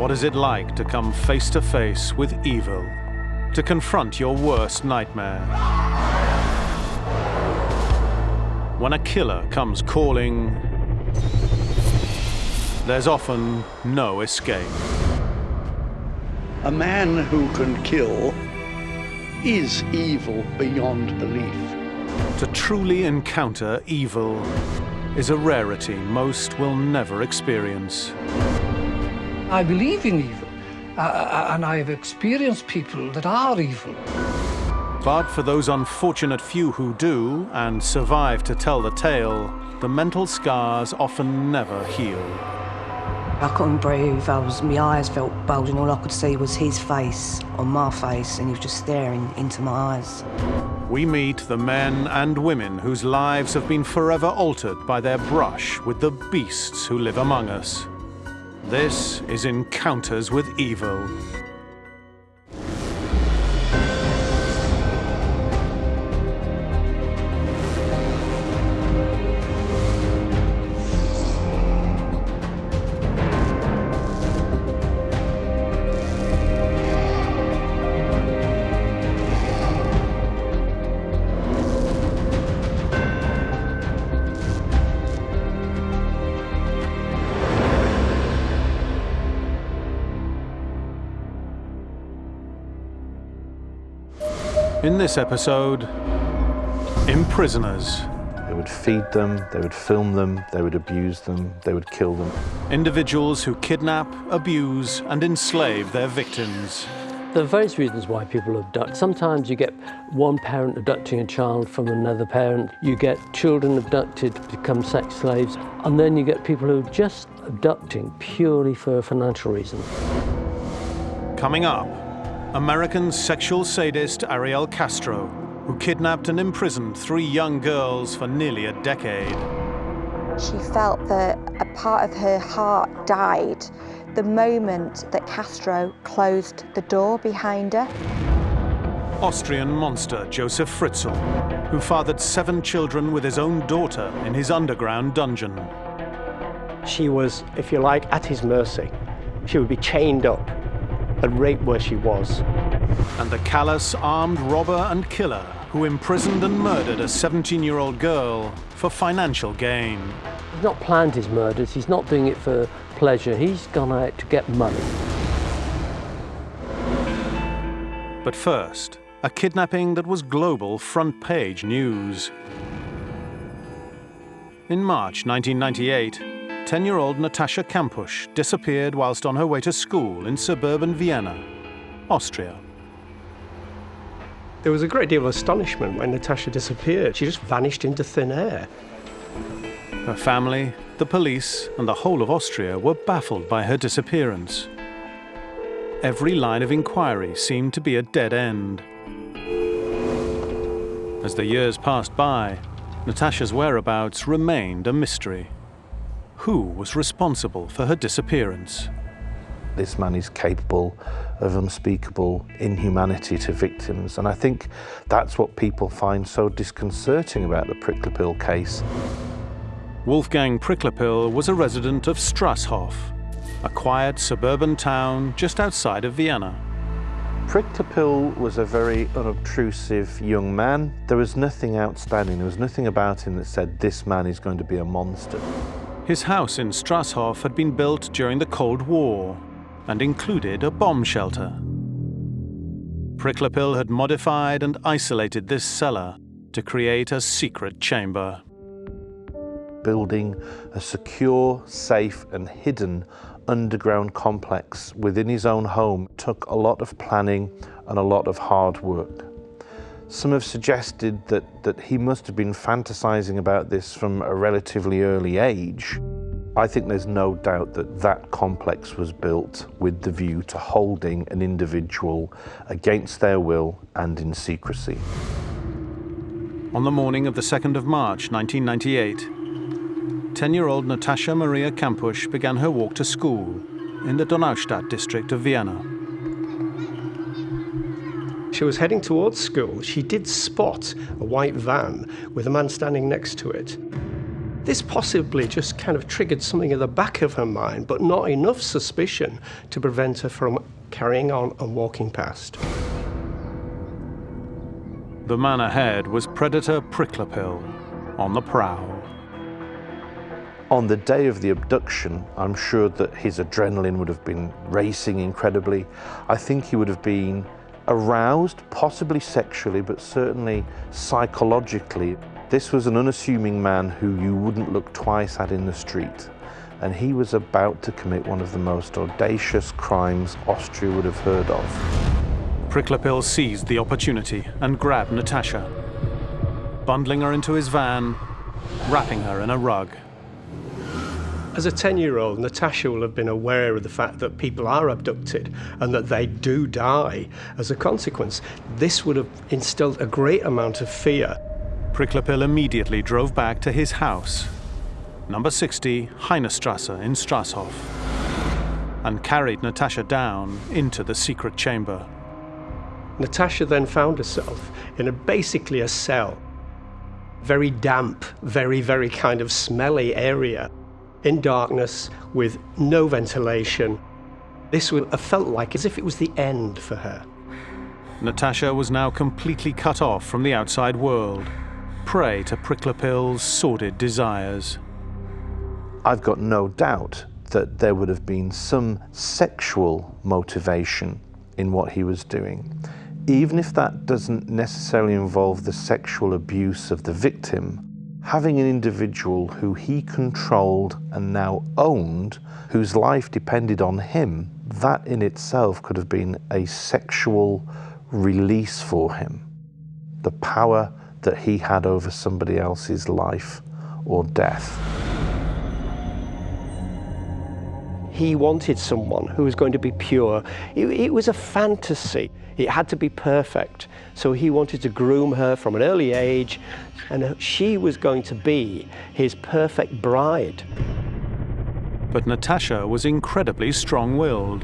What is it like to come face to face with evil? To confront your worst nightmare? When a killer comes calling, there's often no escape. A man who can kill is evil beyond belief. To truly encounter evil is a rarity most will never experience. I believe in evil, and I've experienced people that are evil. But for those unfortunate few who do and survive to tell the tale, the mental scars often never heal. I couldn't breathe. My eyes felt bulging. All I could see was his face on my face, and he was just staring into my eyes. We meet the men and women whose lives have been forever altered by their brush with the beasts who live among us. This is Encounters with Evil. In this episode, Imprisoners. They would feed them, they would film them, they would abuse them, they would kill them. Individuals who kidnap, abuse, and enslave their victims. There are various reasons why people abduct. Sometimes you get one parent abducting a child from another parent. You get children abducted to become sex slaves. And then you get people who are just abducting purely for financial reasons. Coming up, American sexual sadist Ariel Castro, who kidnapped and imprisoned 3 young girls for nearly a decade. She felt that a part of her heart died the moment that Castro closed the door behind her. Austrian monster Josef Fritzl, who fathered 7 children with his own daughter in his underground dungeon. She was, if you like, at his mercy. She would be chained up and raped where she was. And the callous, armed robber and killer who imprisoned and murdered a 17-year-old girl for financial gain. He's not planned his murders, he's not doing it for pleasure, he's gone out to get money. But first, a kidnapping that was global front-page news. In March 1998, 10-year-old Natascha Kampusch disappeared whilst on her way to school in suburban Vienna, Austria. There was a great deal of astonishment when Natascha disappeared. She just vanished into thin air. Her family, the police, and the whole of Austria were baffled by her disappearance. Every line of inquiry seemed to be a dead end. As the years passed by, Natascha's whereabouts remained a mystery. Who was responsible for her disappearance? This man is capable of unspeakable inhumanity to victims, and I think that's what people find so disconcerting about the Priklopil case. Wolfgang Priklopil was a resident of Strasshof, a quiet suburban town just outside of Vienna. Priklopil was a very unobtrusive young man. There was nothing outstanding, there was nothing about him that said this man is going to be a monster. His house in Strasshof had been built during the Cold War and included a bomb shelter. Priklopil had modified and isolated this cellar to create a secret chamber. Building a secure, safe and hidden underground complex within his own home took a lot of planning and a lot of hard work. Some have suggested that he must have been fantasizing about this from a relatively early age. I think there's no doubt that that complex was built with the view to holding an individual against their will and in secrecy. On the morning of the 2nd of March 1998, 10-year-old Natascha Maria Kampusch began her walk to school in the Donaustadt district of Vienna. She was heading towards school. She did spot a white van with a man standing next to it. This possibly just kind of triggered something at the back of her mind, but not enough suspicion to prevent her from carrying on and walking past. The man ahead was predator Priklopil, on the prowl. On the day of the abduction, I'm sure that his adrenaline would have been racing incredibly. I think he would have been aroused, possibly sexually, but certainly psychologically. This was an unassuming man who you wouldn't look twice at in the street, and he was about to commit one of the most audacious crimes Austria would have heard of. Priklopil seized the opportunity and grabbed Natascha, bundling her into his van, wrapping her in a rug. As a 10-year-old, Natascha will have been aware of the fact that people are abducted and that they do die as a consequence. This would have instilled a great amount of fear. Priklopil immediately drove back to his house, number 60 Heinestrasse in Strasshof, and carried Natascha down into the secret chamber. Natascha then found herself in basically a cell. Very damp, very, very kind of smelly area. In darkness, with no ventilation. This would have felt like as if it was the end for her. Natascha was now completely cut off from the outside world, prey to Priklopil's sordid desires. I've got no doubt that there would have been some sexual motivation in what he was doing. Even if that doesn't necessarily involve the sexual abuse of the victim, having an individual who he controlled and now owned, whose life depended on him, that in itself could have been a sexual release for him. The power that he had over somebody else's life or death. He wanted someone who was going to be pure. It was a fantasy. It had to be perfect. So he wanted to groom her from an early age, and she was going to be his perfect bride. But Natascha was incredibly strong-willed.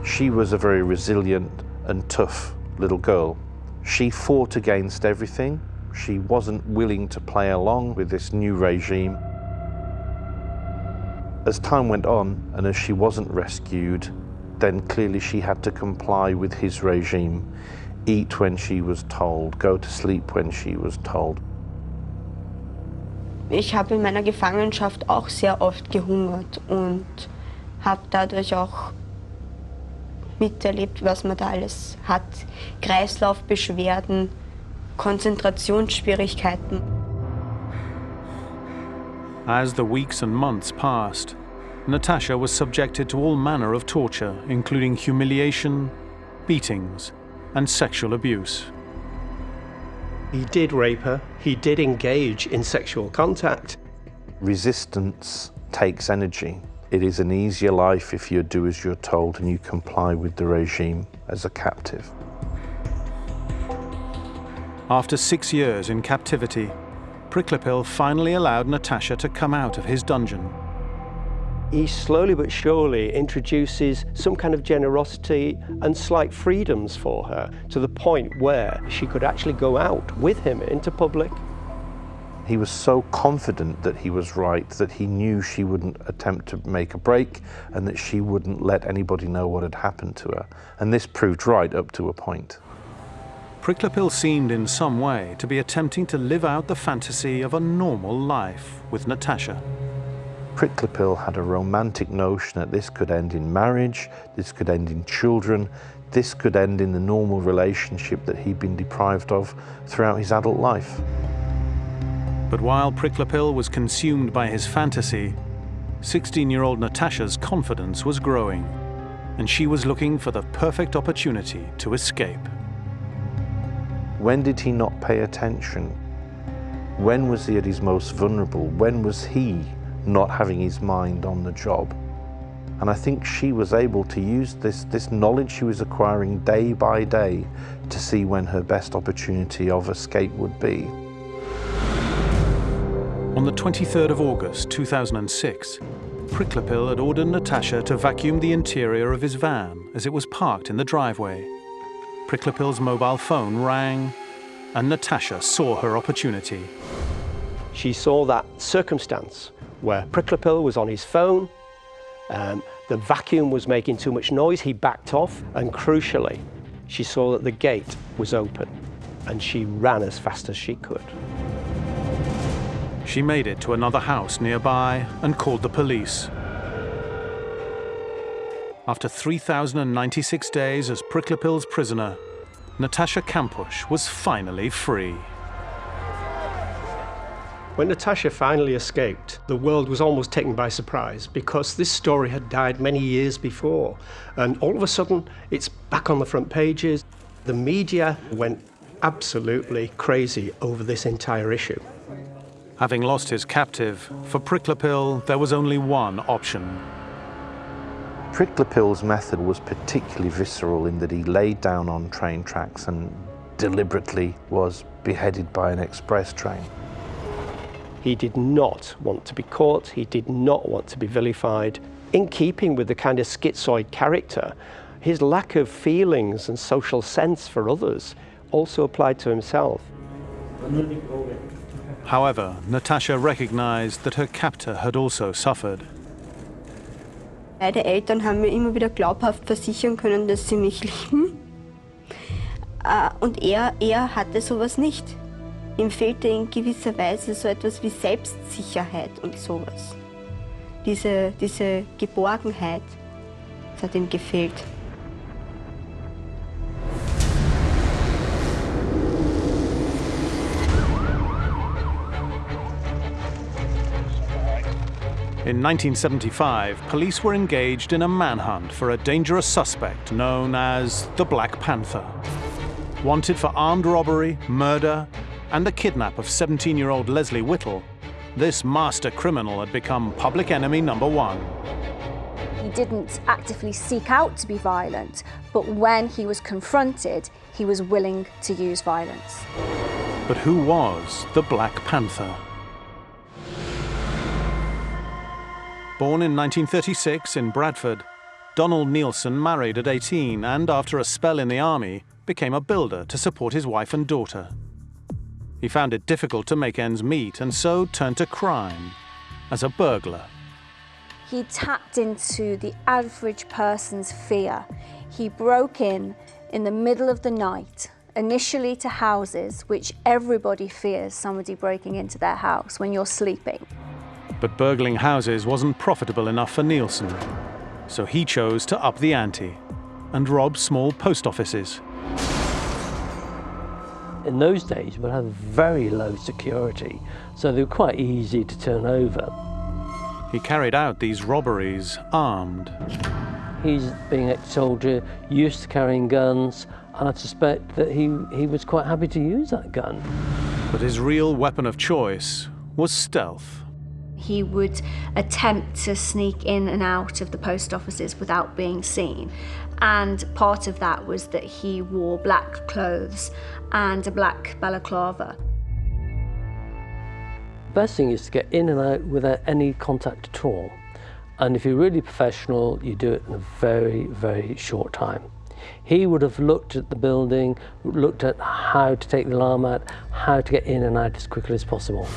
She was a very resilient and tough little girl. She fought against everything. She wasn't willing to play along with this new regime. As time went on, and as she wasn't rescued, then clearly she had to comply with his regime. Eat when she was told, go to sleep when she was told. Ich habe in meiner Gefangenschaft auch sehr oft gehungert und habe dadurch auch miterlebt, was man da alles hat. Kreislaufbeschwerden, Konzentrationsschwierigkeiten. As the weeks and months passed, Natascha was subjected to all manner of torture, including humiliation, beatings, and sexual abuse. He did rape her. He did engage in sexual contact. Resistance takes energy. It is an easier life if you do as you're told and you comply with the regime as a captive. After 6 years in captivity, Priklopil finally allowed Natascha to come out of his dungeon. He slowly but surely introduces some kind of generosity and slight freedoms for her, to the point where she could actually go out with him into public. He was so confident that he was right that he knew she wouldn't attempt to make a break and that she wouldn't let anybody know what had happened to her. And this proved right up to a point. Priklopil seemed in some way to be attempting to live out the fantasy of a normal life with Natascha. Priklopil had a romantic notion that this could end in marriage, this could end in children, this could end in the normal relationship that he'd been deprived of throughout his adult life. But while Priklopil was consumed by his fantasy, 16-year-old Natascha's confidence was growing, and she was looking for the perfect opportunity to escape. When did he not pay attention? When was he at his most vulnerable? When was he not having his mind on the job? And I think she was able to use this knowledge she was acquiring day by day to see when her best opportunity of escape would be. On the 23rd of August 2006, Priklopil had ordered Natascha to vacuum the interior of his van as it was parked in the driveway. Priklopil's mobile phone rang, and Natascha saw her opportunity. She saw that circumstance where Priklopil was on his phone, the vacuum was making too much noise, he backed off, and crucially, she saw that the gate was open, and she ran as fast as she could. She made it to another house nearby and called the police. After 3,096 days as Priklopil's prisoner, Natascha Kampusch was finally free. When Natascha finally escaped, the world was almost taken by surprise because this story had died many years before. And all of a sudden, it's back on the front pages. The media went absolutely crazy over this entire issue. Having lost his captive, for Priklopil, there was only one option. Priklopil's method was particularly visceral in that he laid down on train tracks and deliberately was beheaded by an express train. He did not want to be caught, he did not want to be vilified. In keeping with the kind of schizoid character, his lack of feelings and social sense for others also applied to himself. However, Natascha recognized that her captor had also suffered. Beide Eltern haben mir immer wieder glaubhaft versichern können, dass sie mich lieben. Und er hatte sowas nicht. Ihm fehlte in gewisser Weise so etwas wie Selbstsicherheit und sowas. Diese Geborgenheit, das hat ihm gefehlt. In 1975, police were engaged in a manhunt for a dangerous suspect known as the Black Panther. Wanted for armed robbery, murder, and the kidnap of 17-year-old Lesley Whittle, this master criminal had become public enemy number one. He didn't actively seek out to be violent, but when he was confronted, he was willing to use violence. But who was the Black Panther? Born in 1936 in Bradford, Donald Neilson married at 18 and, after a spell in the army, became a builder to support his wife and daughter. He found it difficult to make ends meet and so turned to crime as a burglar. He tapped into the average person's fear. He broke in the middle of the night, initially to houses, which everybody fears somebody breaking into their house when you're sleeping. But burgling houses wasn't profitable enough for Neilson, so he chose to up the ante and rob small post offices. In those days, we had very low security, so they were quite easy to turn over. He carried out these robberies armed. He's being an ex-soldier, used to carrying guns, and I suspect that he was quite happy to use that gun. But his real weapon of choice was stealth. He would attempt to sneak in and out of the post offices without being seen. And part of that was that he wore black clothes and a black balaclava. The best thing is to get in and out without any contact at all. And if you're really professional, you do it in a very, very short time. He would have looked at the building, looked at how to take the alarm out, how to get in and out as quickly as possible.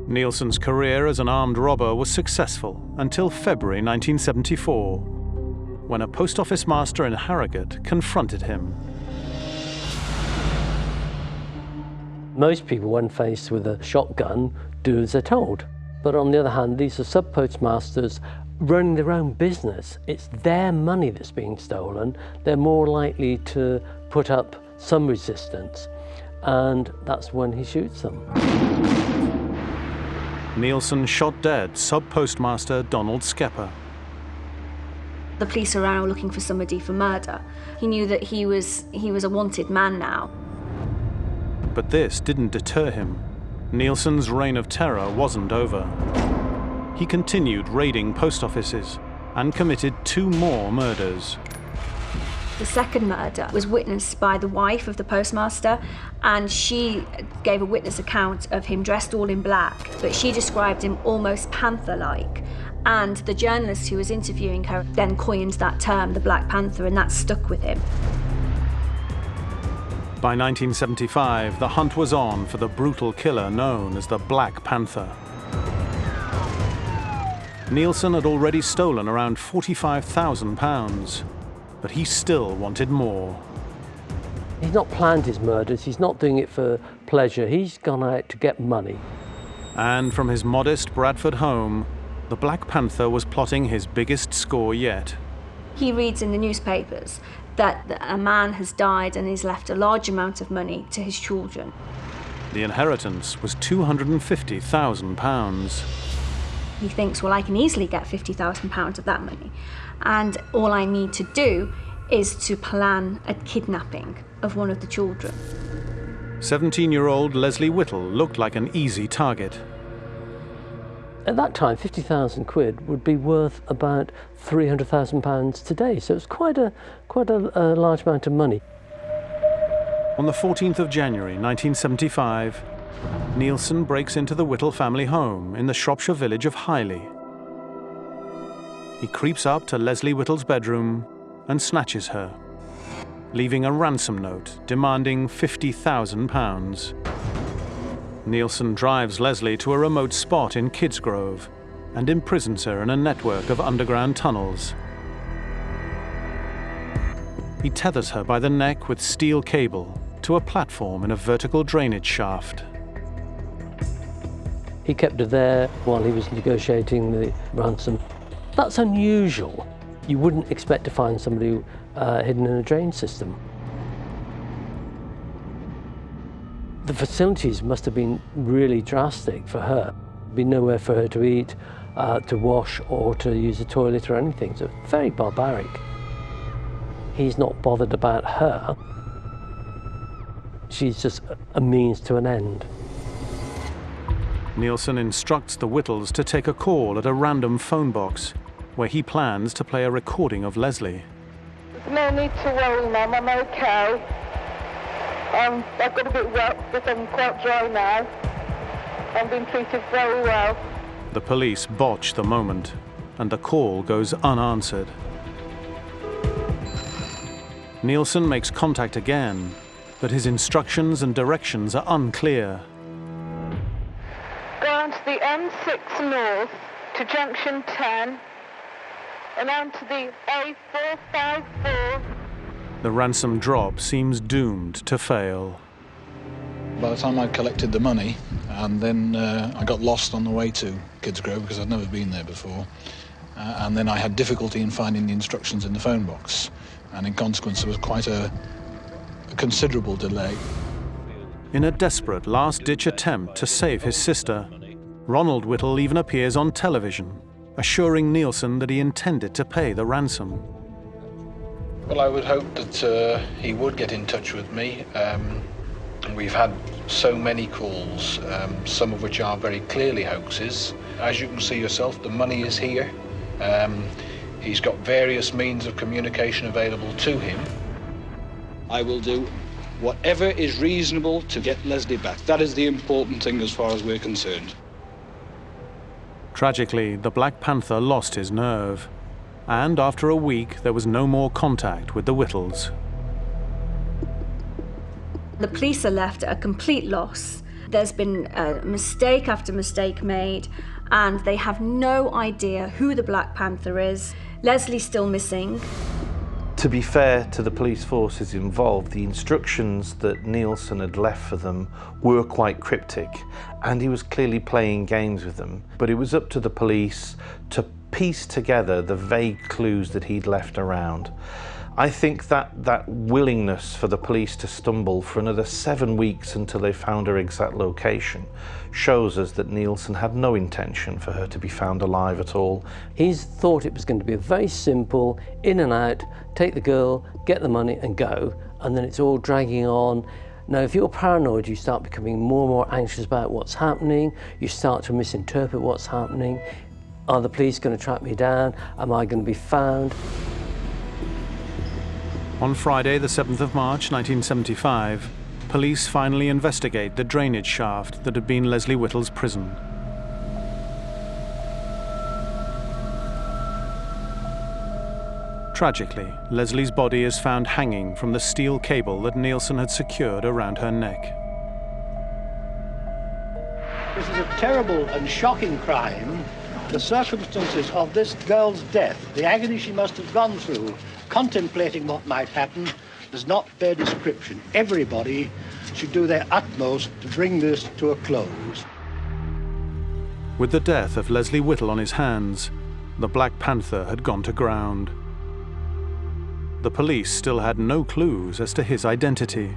Neilson's career as an armed robber was successful until February 1974, when a post office master in Harrogate confronted him. Most people, when faced with a shotgun, do as they're told. But on the other hand, these are sub-postmasters running their own business. It's their money that's being stolen. They're more likely to put up some resistance, and that's when he shoots them. Neilson shot dead sub-postmaster Donald Skepper. The police are now looking for somebody for murder. He knew that he was a wanted man now. But this didn't deter him. Neilson's reign of terror wasn't over. He continued raiding post offices and committed 2 more murders. The second murder was witnessed by the wife of the postmaster, and she gave a witness account of him dressed all in black, but she described him almost panther-like. And the journalist who was interviewing her then coined that term, the Black Panther, and that stuck with him. By 1975, the hunt was on for the brutal killer known as the Black Panther. Neilson had already stolen around £45,000, but he still wanted more. He's not planned his murders, he's not doing it for pleasure, he's gone out to get money. And from his modest Bradford home, the Black Panther was plotting his biggest score yet. He reads in the newspapers that a man has died and he's left a large amount of money to his children. The inheritance was £250,000. He thinks, well, I can easily get £50,000 of that money, and all I need to do is to plan a kidnapping of one of the children. 17-year-old Lesley Whittle looked like an easy target. At that time, 50,000 quid would be worth about £300,000 today, so it was quite a large amount of money. On the 14th of January 1975, Neilson breaks into the Whittle family home in the Shropshire village of Highley. He creeps up to Lesley Whittle's bedroom and snatches her, leaving a ransom note demanding £50,000. Neilson drives Lesley to a remote spot in Kidsgrove and imprisons her in a network of underground tunnels. He tethers her by the neck with steel cable to a platform in a vertical drainage shaft. He kept her there while he was negotiating the ransom. That's unusual. You wouldn't expect to find somebody hidden in a drain system. The facilities must have been really drastic for her. There'd be nowhere for her to eat, to wash, or to use the toilet or anything. So very barbaric. He's not bothered about her. She's just a means to an end. Neilson instructs the Whittles to take a call at a random phone box, where he plans to play a recording of Lesley. There's no need to worry, Mum, I'm okay. I've got a bit wet, but I'm quite dry now. I'm being treated very well. The police botch the moment, and the call goes unanswered. Neilson makes contact again, but his instructions and directions are unclear. Go on to the M6 North to junction 10 and on to the A454. The ransom drop seems doomed to fail. By the time I'd collected the money, and then I got lost on the way to Kidsgrove because I'd never been there before, and then I had difficulty in finding the instructions in the phone box, and in consequence there was quite a considerable delay. In a desperate last-ditch attempt to save his sister, Ronald Whittle even appears on television, assuring Neilson that he intended to pay the ransom. Well, I would hope that he would get in touch with me. We've had so many calls, some of which are very clearly hoaxes. As you can see yourself, the money is here. He's got various means of communication available to him. I will do whatever is reasonable to get Lesley back. That is the important thing as far as we're concerned. Tragically, the Black Panther lost his nerve, and after a week there was no more contact with the Whittles. The police are left at a complete loss. There's been mistake after mistake made, and they have no idea who the Black Panther is. Lesley's still missing. To be fair to the police forces involved, the instructions that Neilson had left for them were quite cryptic, and he was clearly playing games with them. But it was up to the police to piece together the vague clues that he'd left around. I think that willingness for the police to stumble for another 7 weeks until they found her exact location shows us that Neilson had no intention for her to be found alive at all. He's thought it was going to be a very simple in and out, take the girl, get the money and go, and then it's all dragging on. Now, if you're paranoid, you start becoming more and more anxious about what's happening, you start to misinterpret what's happening. Are the police going to track me down? Am I going to be found? On Friday, the 7th of March 1975, police finally investigate the drainage shaft that had been Lesley Whittle's prison. Tragically, Lesley's body is found hanging from the steel cable that Neilson had secured around her neck. This is a terrible and shocking crime. The circumstances of this girl's death, the agony she must have gone through, contemplating what might happen, does not bear description. Everybody should do their utmost to bring this to a close. With the death of Lesley Whittle on his hands, the Black Panther had gone to ground. The police still had no clues as to his identity.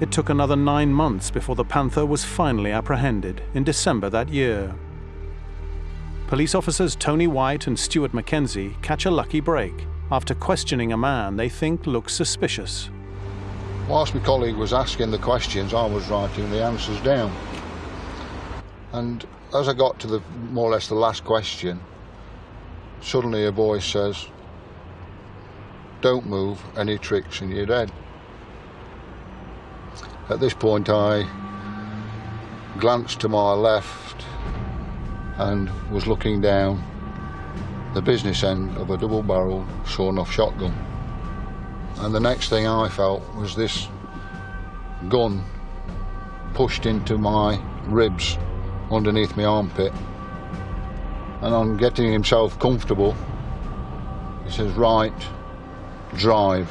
It took another 9 months before the Panther was finally apprehended in December that year. Police officers Tony White and Stuart Mackenzie catch a lucky break after questioning a man they think looks suspicious. Whilst my colleague was asking the questions, I was writing the answers down. And as I got to the more or less the last question, suddenly a voice says, "Don't move, any tricks and you're dead." At this point I glanced to my left and was looking down the business end of a double-barreled sawn-off shotgun. And the next thing I felt was this gun pushed into my ribs underneath my armpit. And on getting himself comfortable, he says, "Right, drive."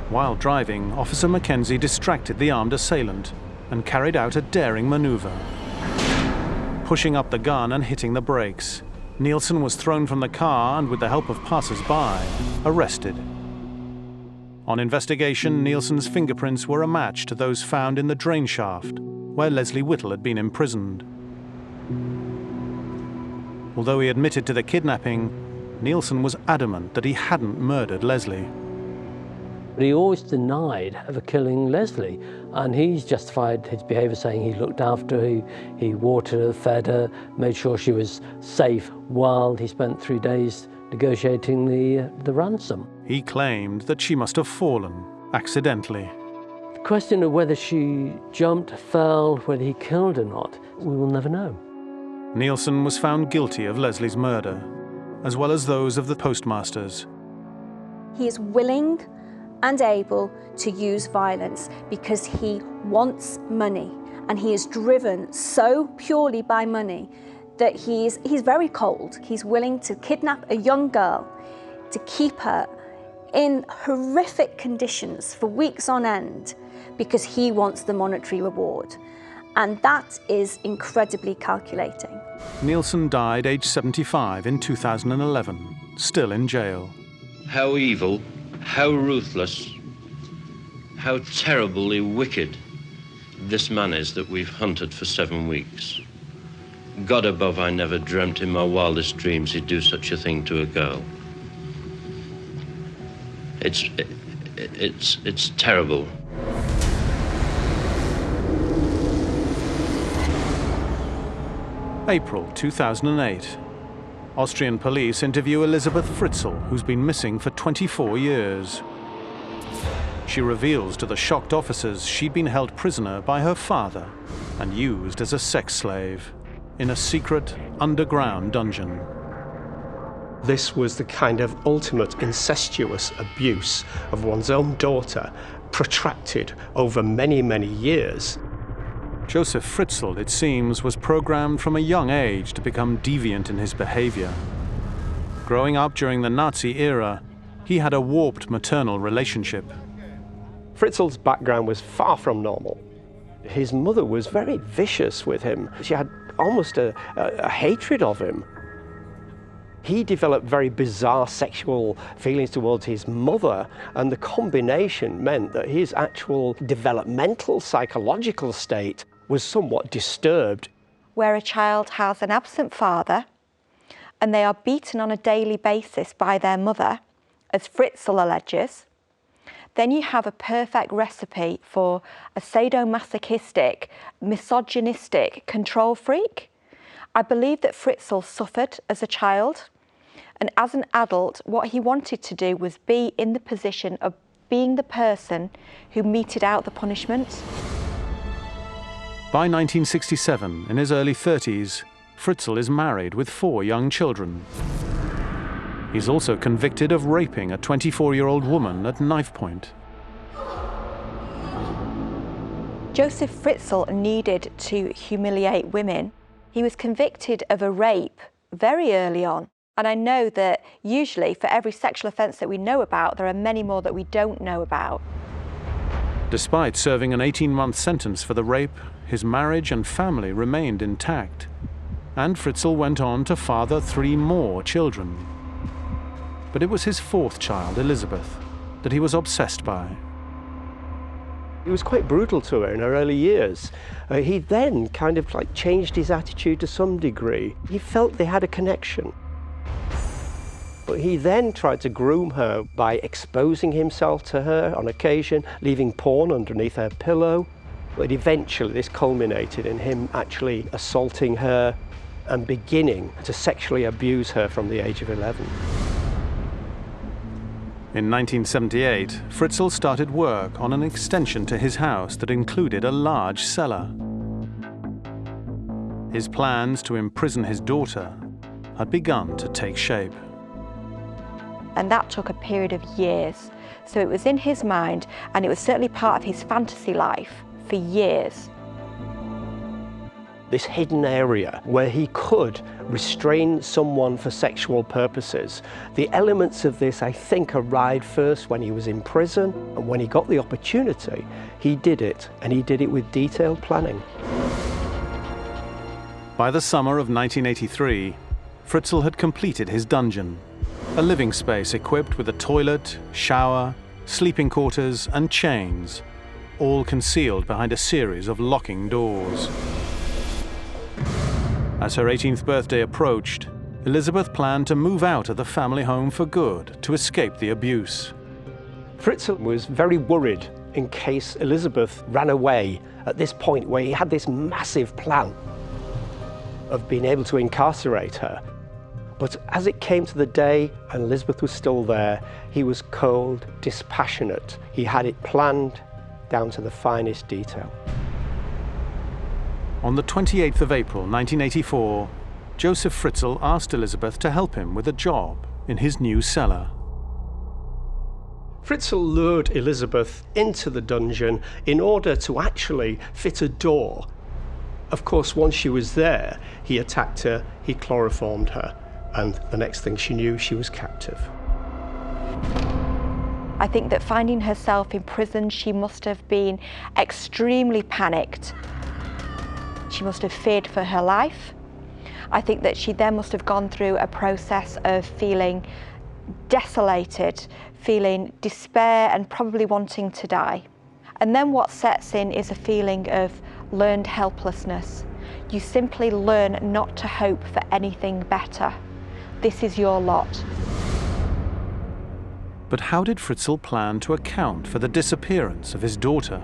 While driving, Officer Mackenzie distracted the armed assailant and carried out a daring maneuver. Pushing up the gun and hitting the brakes, Neilson was thrown from the car and, with the help of passers-by, arrested. On investigation, Neilson's fingerprints were a match to those found in the drain shaft, where Lesley Whittle had been imprisoned. Although he admitted to the kidnapping, Neilson was adamant that he hadn't murdered Lesley. But he always denied ever killing Lesley, and he's justified his behaviour saying he looked after her, he watered her, fed her, made sure she was safe while he spent 3 days negotiating the ransom. He claimed that she must have fallen accidentally. The question of whether she jumped, fell, whether he killed her or not, we will never know. Neilson was found guilty of Lesley's murder, as well as those of the postmasters. He is willing and able to use violence because he wants money, and he is driven so purely by money that he's very cold. He's willing to kidnap a young girl, to keep her in horrific conditions for weeks on end because he wants the monetary reward. And that is incredibly calculating. Neilson died aged 75 in 2011, still in jail. How evil, how ruthless, how terribly wicked this man is that we've hunted for 7 weeks. God above, I never dreamt in my wildest dreams he'd do such a thing to a girl. It's terrible. April 2008. Austrian police interview Josef Fritzl, who's been missing for 24 years. She reveals to the shocked officers she'd been held prisoner by her father and used as a sex slave in a secret underground dungeon. This was the kind of ultimate incestuous abuse of one's own daughter, protracted over many, many years. Josef Fritzl, it seems, was programmed from a young age to become deviant in his behavior. Growing up during the Nazi era, he had a warped maternal relationship. Fritzl's background was far from normal. His mother was very vicious with him. She had almost a hatred of him. He developed very bizarre sexual feelings towards his mother, and the combination meant that his actual developmental psychological state was somewhat disturbed. Where a child has an absent father and they are beaten on a daily basis by their mother, as Fritzl alleges, then you have a perfect recipe for a sadomasochistic, misogynistic control freak. I believe that Fritzl suffered as a child, and as an adult, what he wanted to do was be in the position of being the person who meted out the punishment. By 1967, in his early 30s, Fritzl is married with 4 young children. He's also convicted of raping a 24-year-old woman at knife point. Josef Fritzl needed to humiliate women. He was convicted of a rape very early on. And I know that usually for every sexual offence that we know about, there are many more that we don't know about. Despite serving an 18-month sentence for the rape, his marriage and family remained intact. And Fritzl went on to father 3 more children. But it was his 4th child, Elizabeth, that he was obsessed by. He was quite brutal to her in her early years. He then kind of like changed his attitude to some degree. He felt they had a connection. But he then tried to groom her by exposing himself to her on occasion, leaving porn underneath her pillow. But eventually this culminated in him actually assaulting her and beginning to sexually abuse her from the age of 11. In 1978, Fritzl started work on an extension to his house that included a large cellar. His plans to imprison his daughter had begun to take shape. And that took a period of years. So it was in his mind, and it was certainly part of his fantasy life for years. This hidden area where he could restrain someone for sexual purposes. The elements of this, I think, arrived first when he was in prison, and when he got the opportunity, he did it, and he did it with detailed planning. By the summer of 1983, Fritzl had completed his dungeon, a living space equipped with a toilet, shower, sleeping quarters, and chains, all concealed behind a series of locking doors. As her 18th birthday approached, Elizabeth planned to move out of the family home for good to escape the abuse. Fritzl was very worried in case Elizabeth ran away at this point where he had this massive plan of being able to incarcerate her. But as it came to the day and Elizabeth was still there, he was cold, dispassionate. He had it planned down to the finest detail. On the 28th of April 1984, Josef Fritzl asked Elizabeth to help him with a job in his new cellar. Fritzl lured Elizabeth into the dungeon in order to actually fit a door. Of course, once she was there, he attacked her, he chloroformed her, and the next thing she knew, she was captive. I think that finding herself in prison, she must have been extremely panicked. She must have feared for her life. I think that she then must have gone through a process of feeling desolated, feeling despair and probably wanting to die. And then what sets in is a feeling of learned helplessness. You simply learn not to hope for anything better. This is your lot. But how did Fritzl plan to account for the disappearance of his daughter?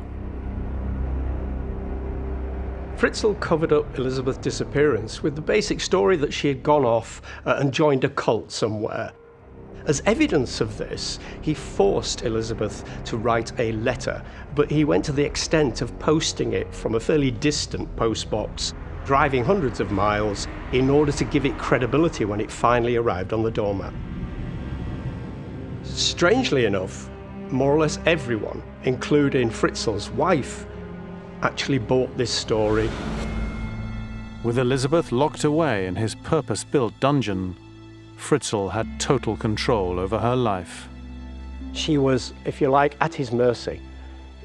Fritzl covered up Elizabeth's disappearance with the basic story that she had gone off and joined a cult somewhere. As evidence of this, he forced Elizabeth to write a letter, but he went to the extent of posting it from a fairly distant postbox, driving hundreds of miles in order to give it credibility when it finally arrived on the doormat. Strangely enough, more or less everyone, including Fritzl's wife, actually bought this story. With Elizabeth locked away in his purpose-built dungeon, Fritzl had total control over her life. She was, if you like, at his mercy.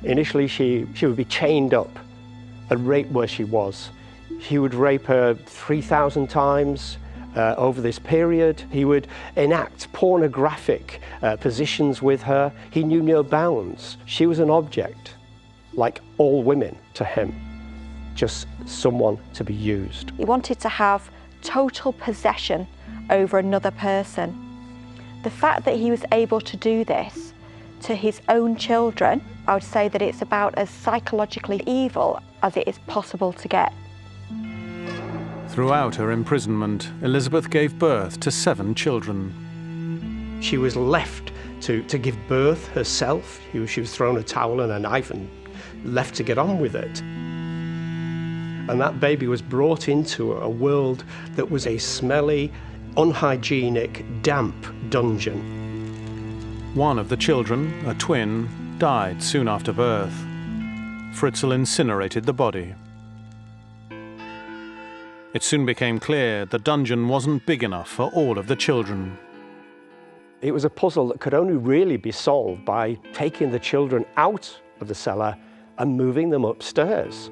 Initially, she would be chained up and raped where she was. He would rape her 3,000 times over this period. He would enact pornographic positions with her. He knew no bounds. She was an object, like all women to him, just someone to be used. He wanted to have total possession over another person. The fact that he was able to do this to his own children, I would say that it's about as psychologically evil as it is possible to get. Throughout her imprisonment, Elizabeth gave birth to 7 children. She was left to give birth herself. She was thrown a towel and a knife and left to get on with it. And that baby was brought into a world that was a smelly, unhygienic, damp dungeon. One of the children, a twin, died soon after birth. Fritzl incinerated the body. It soon became clear the dungeon wasn't big enough for all of the children. It was a puzzle that could only really be solved by taking the children out of the cellar and moving them upstairs.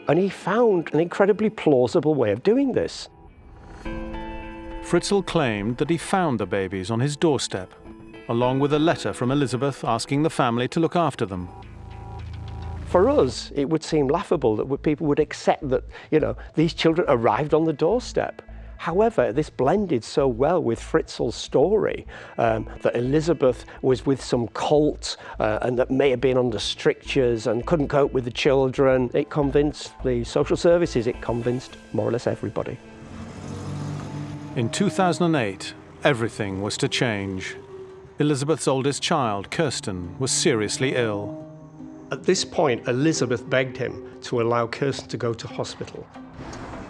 And he found an incredibly plausible way of doing this. Fritzl claimed that he found the babies on his doorstep, along with a letter from Elizabeth asking the family to look after them. For us, it would seem laughable that people would accept that, these children arrived on the doorstep. However, this blended so well with Fritzl's story that Elizabeth was with some cult and that may have been under strictures and couldn't cope with the children. It convinced the social services, it convinced more or less everybody. In 2008, everything was to change. Elizabeth's oldest child, Kirsten, was seriously ill. At this point, Elizabeth begged him to allow Kirsten to go to hospital,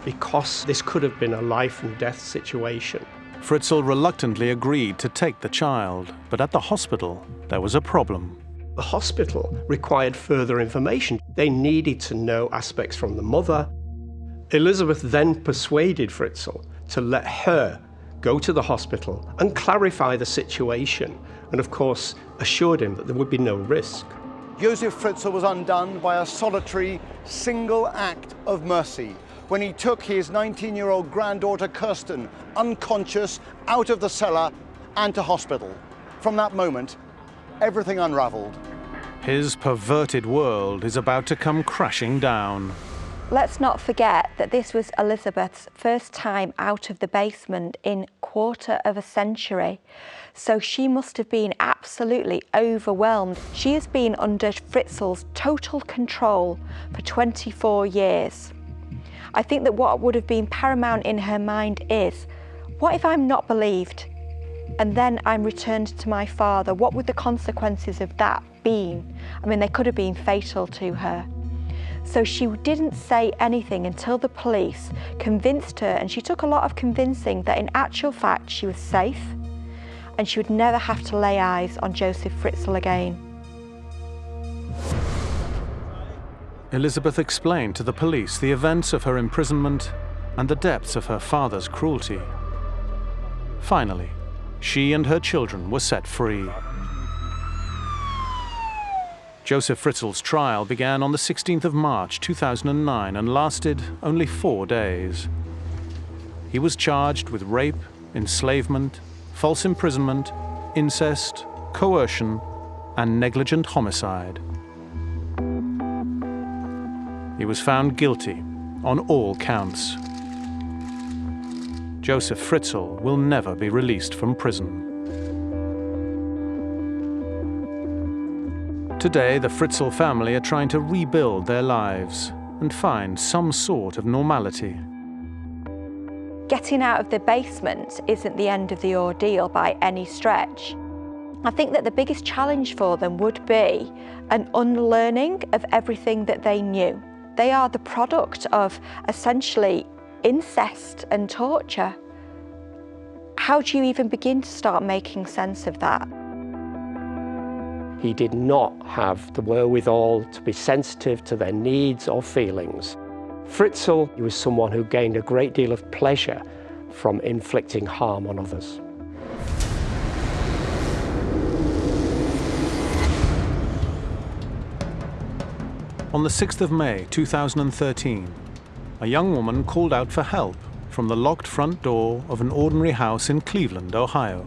because this could have been a life and death situation. Fritzl reluctantly agreed to take the child, but at the hospital, there was a problem. The hospital required further information. They needed to know aspects from the mother. Elizabeth then persuaded Fritzl to let her go to the hospital and clarify the situation, and of course assured him that there would be no risk. Josef Fritzl was undone by a solitary, single act of mercy when he took his 19-year-old granddaughter Kirsten, unconscious, out of the cellar and to hospital. From that moment, everything unraveled. His perverted world is about to come crashing down. Let's not forget that this was Elizabeth's first time out of the basement in quarter of a century. So she must have been absolutely overwhelmed. She has been under Fritzl's total control for 24 years. I think that what would have been paramount in her mind is, what if I'm not believed? And then I'm returned to my father. What would the consequences of that been? I mean, they could have been fatal to her. So she didn't say anything until the police convinced her, and she took a lot of convincing, that in actual fact she was safe and she would never have to lay eyes on Josef Fritzl again. Elizabeth explained to the police the events of her imprisonment and the depths of her father's cruelty. Finally, she and her children were set free. Josef Fritzl's trial began on the 16th of March 2009 and lasted only 4 days. He was charged with rape, enslavement, false imprisonment, incest, coercion, and negligent homicide. He was found guilty on all counts. Josef Fritzl will never be released from prison. Today, the Fritzl family are trying to rebuild their lives and find some sort of normality. Getting out of the basement isn't the end of the ordeal by any stretch. I think that the biggest challenge for them would be an unlearning of everything that they knew. They are the product of essentially incest and torture. How do you even begin to start making sense of that? He did not have the wherewithal to be sensitive to their needs or feelings. Fritzl, he was someone who gained a great deal of pleasure from inflicting harm on others. On the 6th of May 2013, a young woman called out for help from the locked front door of an ordinary house in Cleveland, Ohio.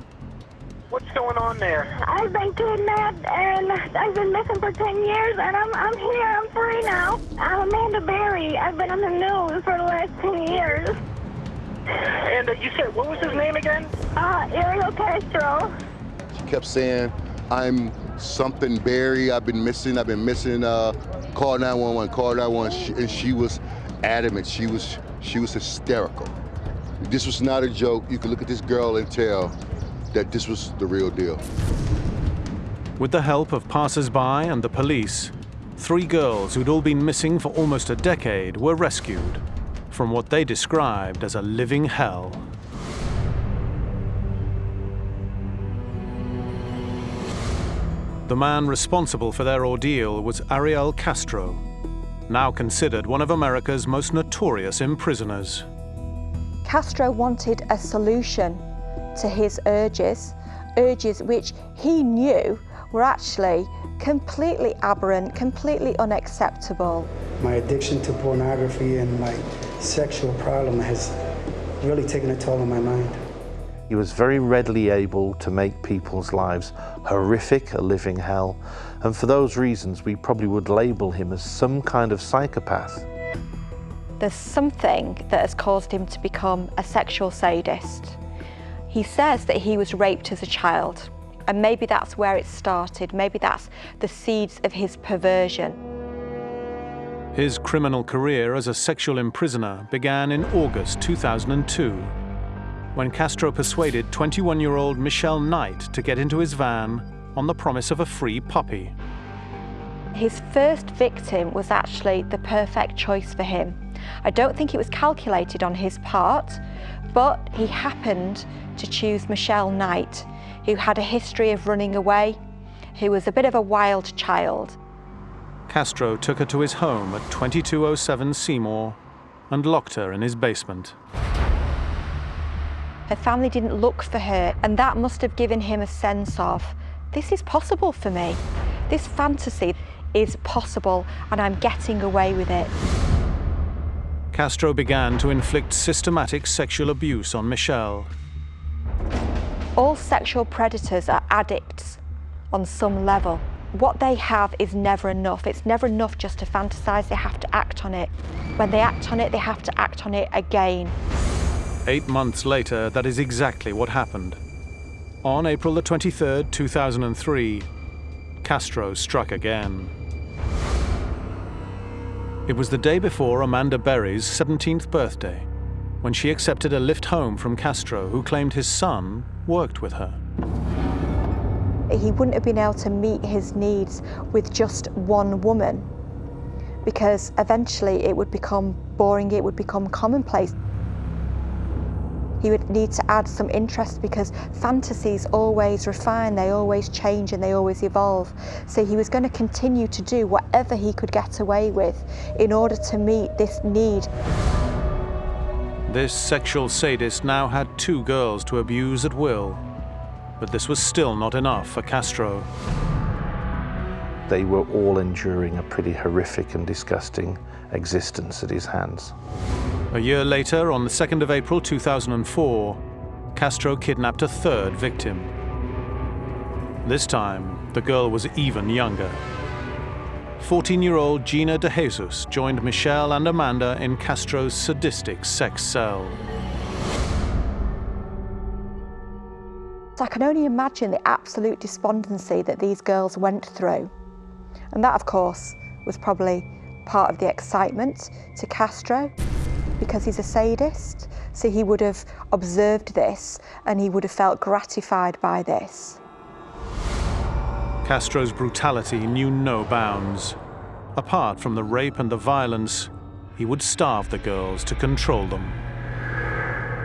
What's going on there? I've been kidnapped and I've been missing for 10 years and I'm here, I'm free now. I'm Amanda Berry. I've been on the news for the last 10 years. And you said, what was his name again? Ariel Castro. She kept saying, I'm something Berry, I've been missing, call 911, call 911, and she was adamant, she was hysterical. This was not a joke. You could look at this girl and tell that this was the real deal. With the help of passers-by and the police, 3 girls who'd all been missing for almost a decade were rescued from what they described as a living hell. The man responsible for their ordeal was Ariel Castro, now considered one of America's most notorious imprisoners. Castro wanted a solution to his urges which he knew were actually completely aberrant, completely unacceptable. My addiction to pornography and my sexual problem has really taken a toll on my mind. He was very readily able to make people's lives horrific, a living hell, and for those reasons we probably would label him as some kind of psychopath. There's something that has caused him to become a sexual sadist. He says that he was raped as a child, and maybe that's where it started, maybe that's the seeds of his perversion. His criminal career as a sexual imprisoner began in August 2002, when Castro persuaded 21-year-old Michelle Knight to get into his van on the promise of a free puppy. His first victim was actually the perfect choice for him. I don't think it was calculated on his part, but he happened to choose Michelle Knight, who had a history of running away, who was a bit of a wild child. Castro took her to his home at 2207 Seymour and locked her in his basement. Her family didn't look for her, and that must have given him a sense of, this is possible for me. This fantasy is possible, and I'm getting away with it. Castro began to inflict systematic sexual abuse on Michelle. All sexual predators are addicts on some level. What they have is never enough. It's never enough just to fantasize, they have to act on it. When they act on it, they have to act on it again. 8 months later, that is exactly what happened. On April the 23rd, 2003, Castro struck again. It was the day before Amanda Berry's 17th birthday, when she accepted a lift home from Castro, who claimed his son worked with her. He wouldn't have been able to meet his needs with just one woman, because eventually it would become boring, it would become commonplace. He would need to add some interest, because fantasies always refine, they always change and they always evolve. So he was going to continue to do whatever he could get away with in order to meet this need. This sexual sadist now had 2 girls to abuse at will, but this was still not enough for Castro. They were all enduring a pretty horrific and disgusting existence at his hands. A year later, on the 2nd of April 2004, Castro kidnapped a 3rd victim. This time, the girl was even younger. 14-year-old Gina De Jesus joined Michelle and Amanda in Castro's sadistic sex cell. I can only imagine the absolute despondency that these girls went through. And that, of course, was probably part of the excitement to Castro, because he's a sadist, so he would have observed this and he would have felt gratified by this. Castro's brutality knew no bounds. Apart from the rape and the violence, he would starve the girls to control them.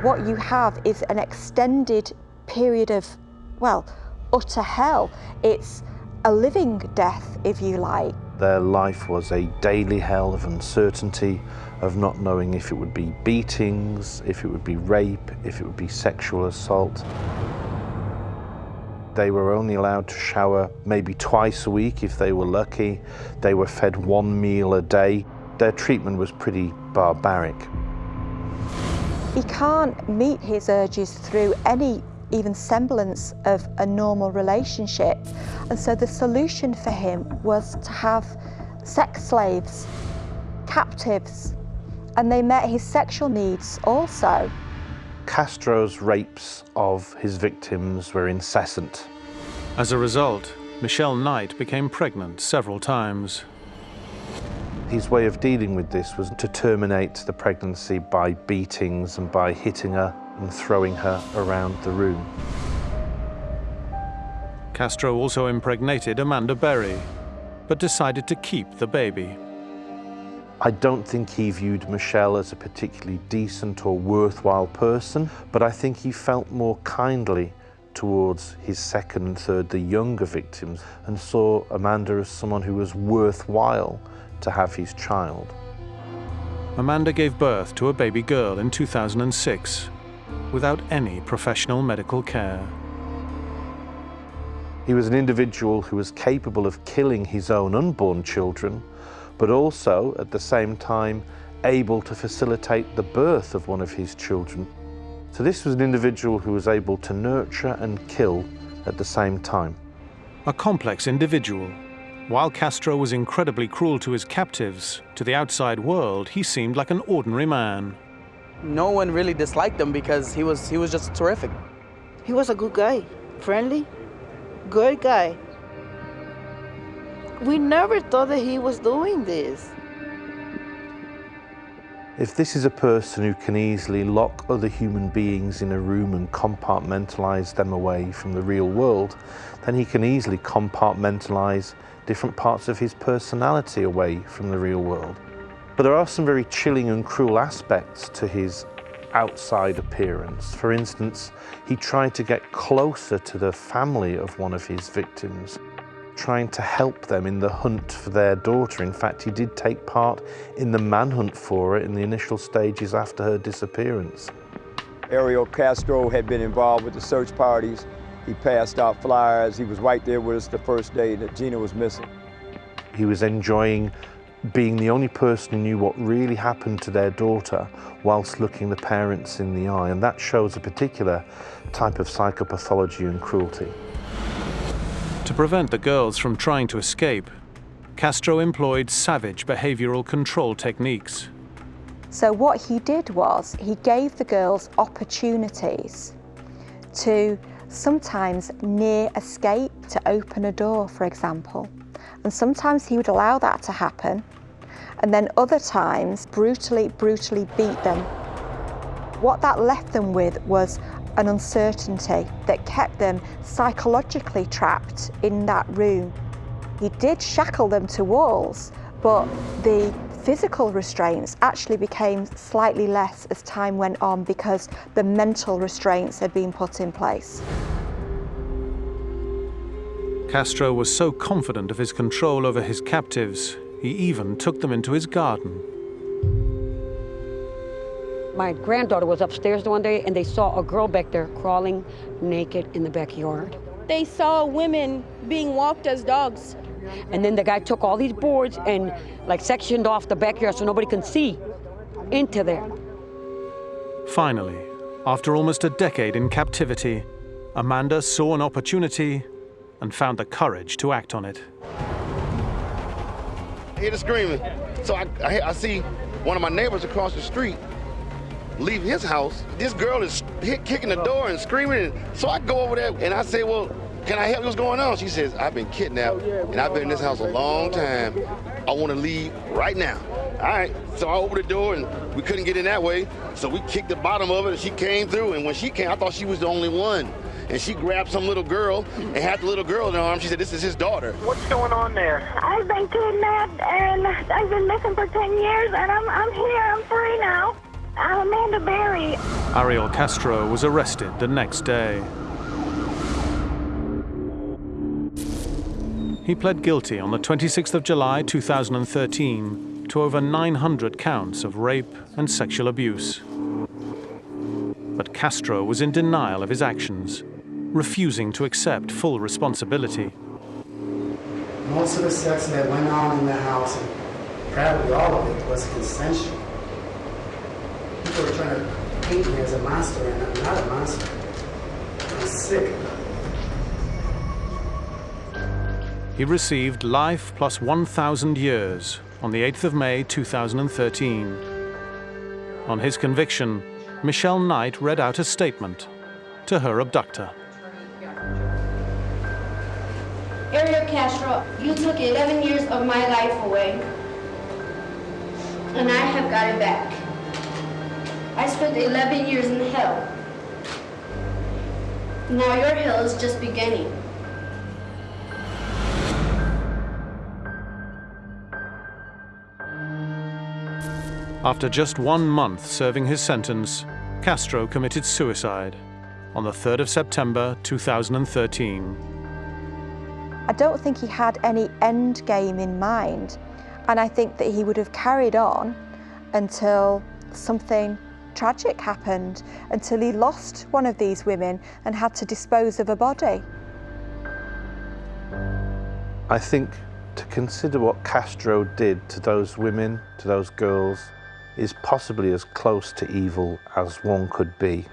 What you have is an extended period of, well, utter hell. It's a living death, if you like. Their life was a daily hell of uncertainty, of not knowing if it would be beatings, if it would be rape, if it would be sexual assault. They were only allowed to shower maybe twice a week if they were lucky. They were fed 1 meal a day. Their treatment was pretty barbaric. He can't meet his urges through any even semblance of a normal relationship. And so the solution for him was to have sex slaves, captives, and they met his sexual needs also. Castro's rapes of his victims were incessant. As a result, Michelle Knight became pregnant several times. His way of dealing with this was to terminate the pregnancy by beatings and by hitting her and throwing her around the room. Castro also impregnated Amanda Berry, but decided to keep the baby. I don't think he viewed Michelle as a particularly decent or worthwhile person, but I think he felt more kindly towards his second and third, the younger victims, and saw Amanda as someone who was worthwhile to have his child. Amanda gave birth to a baby girl in 2006 without any professional medical care. He was an individual who was capable of killing his own unborn children, but also, at the same time, able to facilitate the birth of one of his children. So this was an individual who was able to nurture and kill at the same time. A complex individual. While Castro was incredibly cruel to his captives, to the outside world, he seemed like an ordinary man. No one really disliked him because he was just terrific. He was a good guy, friendly, good guy. We never thought that he was doing this. If this is a person who can easily lock other human beings in a room and compartmentalize them away from the real world, then he can easily compartmentalize different parts of his personality away from the real world. But there are some very chilling and cruel aspects to his outside appearance. For instance, he tried to get closer to the family of one of his victims, trying to help them in the hunt for their daughter. In fact, he did take part in the manhunt for her in the initial stages after her disappearance. Ariel Castro had been involved with the search parties. He passed out flyers. He was right there with us the first day that Gina was missing. He was enjoying being the only person who knew what really happened to their daughter whilst looking the parents in the eye, and that shows a particular type of psychopathology and cruelty. To prevent the girls from trying to escape, Castro employed savage behavioral control techniques. So what he did was he gave the girls opportunities to sometimes near escape, to open a door, for example. And sometimes he would allow that to happen, and then other times brutally beat them. What that left them with was an uncertainty that kept them psychologically trapped in that room. He did shackle them to walls, but the physical restraints actually became slightly less as time went on because the mental restraints had been put in place. Castro was so confident of his control over his captives, he even took them into his garden. My granddaughter was upstairs one day and they saw a girl back there crawling naked in the backyard. They saw women being walked as dogs. And then the guy took all these boards and like sectioned off the backyard so nobody can see into there. Finally, after almost a decade in captivity, Amanda saw an opportunity and found the courage to act on it. I hear the screaming. So I see one of my neighbors across the street leave his house. This girl is kicking the door and screaming. So I go over there and I say, well, can I help you? What's going on? She says, I've been kidnapped and I've been in this house a long time. I want to leave right now. All right, so I opened the door and we couldn't get in that way. So we kicked the bottom of it and she came through. And when she came, I thought she was the only one. And she grabbed some little girl and had the little girl in her arms. She said, this is his daughter. What's going on there? I've been kidnapped and I've been missing for 10 years and I'm here, I'm free now. I'm Amanda Berry. Ariel Castro was arrested the next day. He pled guilty on the 26th of July 2013 to over 900 counts of rape and sexual abuse. But Castro was in denial of his actions, refusing to accept full responsibility. Most of the sex that went on in the house, and probably all of it, was consensual. People were trying to paint me as a monster, and I'm not a monster. I'm sick. He received life plus 1,000 years on the 8th of May 2013. On his conviction, Michelle Knight read out a statement to her abductor. Ariel Castro, you took 11 years of my life away, and I have got it back. I spent 11 years in hell. Now your hell is just beginning. After just 1 month serving his sentence, Castro committed suicide on the 3rd of September 2013. I don't think he had any end game in mind, and I think that he would have carried on until something tragic happened, until he lost one of these women and had to dispose of a body. I think to consider what Castro did to those women, to those girls, is possibly as close to evil as one could be.